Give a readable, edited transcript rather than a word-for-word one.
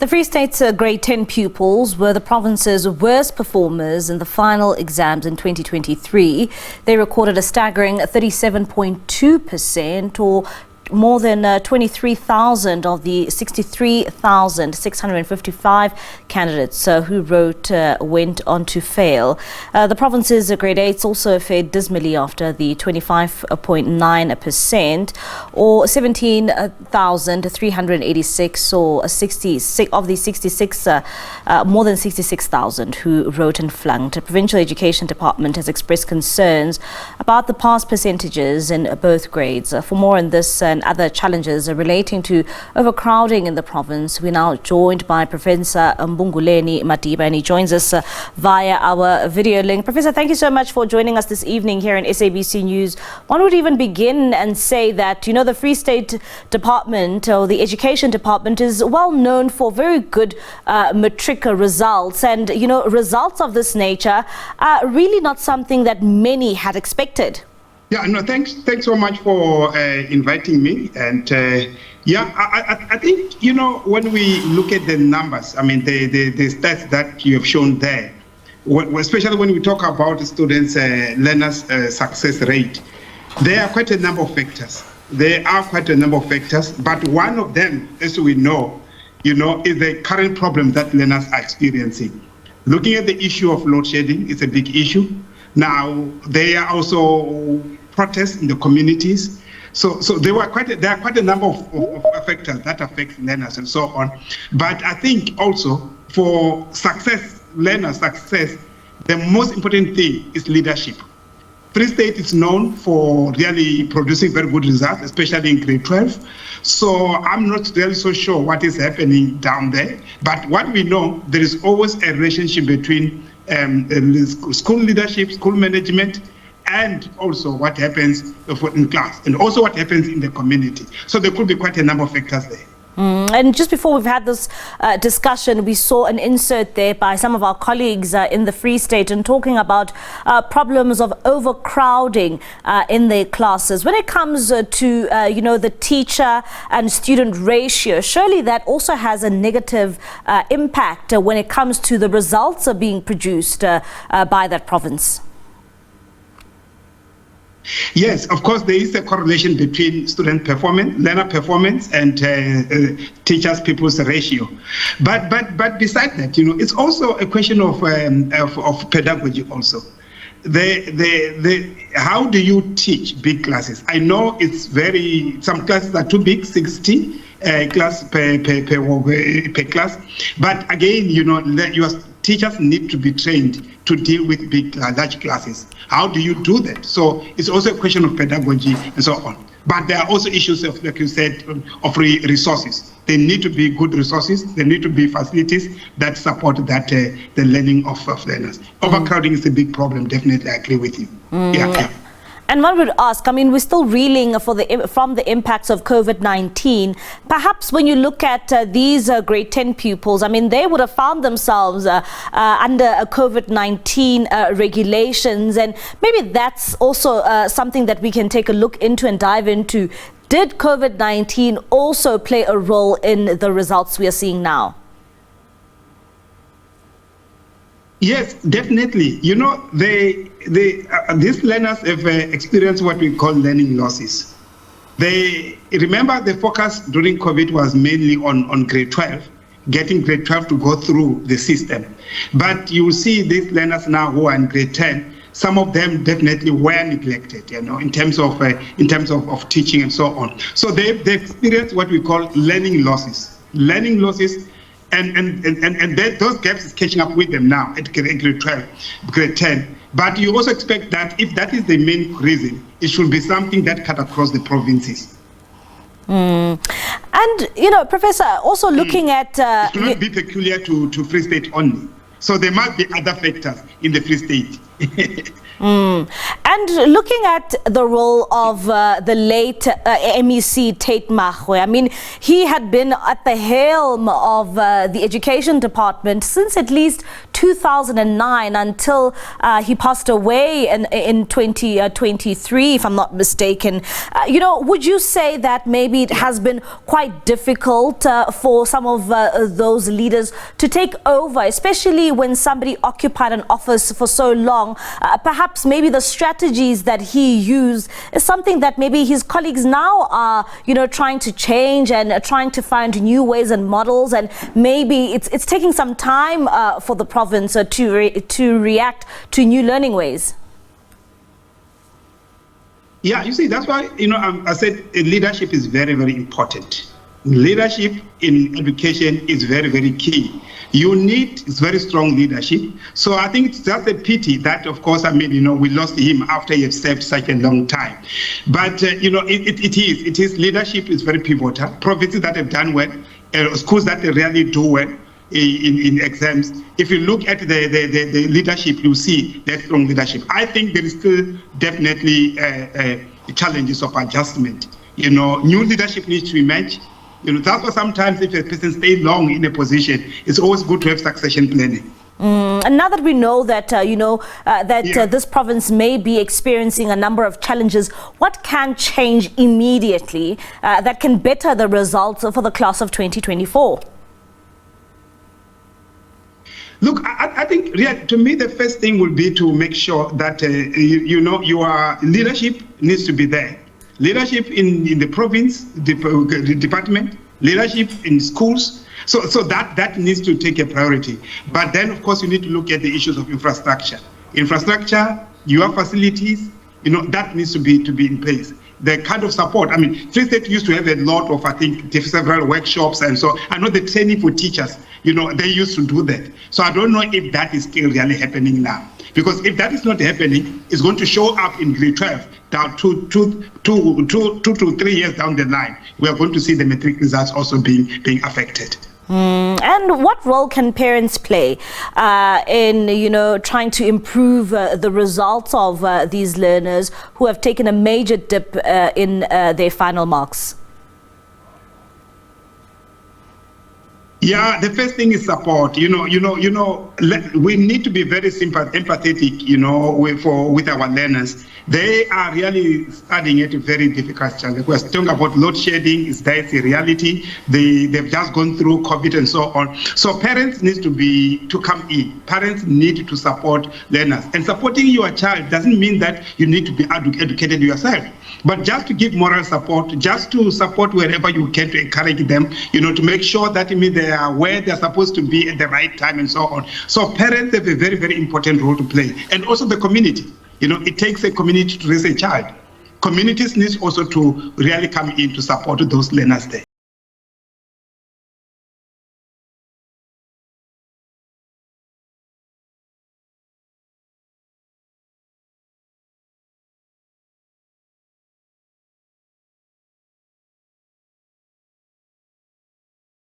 The Free State's grade 10 pupils were the province's worst performers in the final exams in 2023. They recorded a staggering 37.2%, or more than 23,000 of the 63,655 candidates who wrote went on to fail. The province's grade 8s also fared dismally after the 25.9%, or 17,386, or 66 of the 66, more than 66,000 who wrote and flunked. The Provincial Education Department has expressed concerns about the pass percentages in both grades. For more on this and other challenges relating to overcrowding in the province, we're now joined by Professor Mbulungeni Madiba, and he joins us via our video link. Professor, thank you so much for joining us this evening here in SABC News. One would even begin and say that, you know, the Free State Department, or the Education Department, is well known for very good matric results, and, you know, results of this nature are really not something that many had expected. Yeah, no, thanks so much for inviting me. And I think, you know, when we look at the numbers, I mean, the stats that you have shown there, especially when we talk about the students' learners' success rate, there are quite a number of factors. But one of them, as we know, you know, is the current problem that learners are experiencing. Looking at the issue of load shedding, it's a big issue. Now, there are also protests in the communities. So there are quite a number of factors that affect learners and so on. But I think also for learner success, the most important thing is leadership. Free State is known for really producing very good results, especially in grade 12. So I'm not really so sure what is happening down there. But what we know, there is always a relationship between school leadership, school management, and also what happens in class, and also what happens in the community. So there could be quite a number of factors there. And just before we've had this discussion, we saw an insert there by some of our colleagues in the Free State and talking about problems of overcrowding in their classes. When it comes to, you know, the teacher and student ratio, surely that also has a negative impact when it comes to the results being produced by that province. Yes, of course, there is a correlation between student performance, learner performance, and teachers' pupils ratio. But besides that, you know, it's also a question of pedagogy also. How do you teach big classes? I know it's some classes are too big, 60 class per class. But again, you know, your teachers need to be trained to deal with large classes. How do you do that? So it's also a question of pedagogy and so on. But there are also issues of, like you said, of resources. There need to be good resources. There need to be facilities that support that the learning of learners. Overcrowding is a big problem. Definitely, I agree with you. Yeah. And one would ask, I mean, we're still reeling from the impacts of COVID-19. Perhaps when you look at these grade 10 pupils, I mean, they would have found themselves under COVID-19 regulations. And maybe that's also something that we can take a look into and dive into. Did COVID-19 also play a role in the results we are seeing now? Yes, definitely. You know, these learners have experienced what we call learning losses. Remember, the focus during COVID was mainly on grade 12, getting grade 12 to go through the system. But you will see these learners now who are in grade 10, some of them definitely were neglected, you know, in terms of teaching and so on. So they experienced what we call learning losses. And those gaps is catching up with them now at grade 12, grade 10. But you also expect that if that is the main reason, it should be something that cut across the provinces. And, you know, Professor, also looking at... it should not be peculiar to Free State only. So there must be other factors in the Free State. And looking at the role of the late MEC Tate Mahwe, I mean, he had been at the helm of the education department since at least 2009 until he passed away in 2023, if I'm not mistaken. Would you say that maybe it has been quite difficult for some of those leaders to take over, especially when somebody occupied an office for so long? Perhaps maybe the strategies that he used is something that maybe his colleagues now are, trying to change and trying to find new ways and models, and maybe it's taking some time for the province to react to new learning ways. Yeah, you see, that's why, I said leadership is very, very important. Leadership in education is very, very key. You need very strong leadership. So I think it's just a pity that, of course, we lost him after he had served such a long time. But, it is leadership is very pivotal. Provinces that have done well, schools that really do well in exams. If you look at the leadership, you see that strong leadership. I think there is still definitely challenges of adjustment. New leadership needs to emerge. That's why sometimes if a person stays long in a position, it's always good to have succession planning. And now that we know that, this province may be experiencing a number of challenges, what can change immediately that can better the results for the class of 2024? Look, I think to me the first thing will be to make sure that your leadership needs to be there. Leadership in the province, the department, leadership in schools. So that needs to take a priority. But then, of course, you need to look at the issues of infrastructure. Infrastructure, your facilities, that needs to be in place. The kind of support. Free State used to have a lot of, I think, several workshops, and so I know the training for teachers, they used to do that. So I don't know if that is still really happening now. Because if that is not happening, it's going to show up in grade 12, down 2 to 3 years down the line. We are going to see the matric results also being affected. And what role can parents play in, trying to improve the results of these learners who have taken a major dip in their final marks? Yeah, the first thing is support. We need to be very empathetic, with our learners. They are really studying at a very difficult challenge. We're talking about load shedding. That's a reality. They've just gone through COVID and so on. So parents need to come in. Parents need to support learners. And supporting your child doesn't mean that you need to be educated yourself. But just to give moral support, just to support wherever you can, to encourage them, to make sure that they are where they're supposed to be at the right time and so on. So parents have a very, very important role to play. And also the community. It takes a community to raise a child. Communities need also to really come in to support those learners there.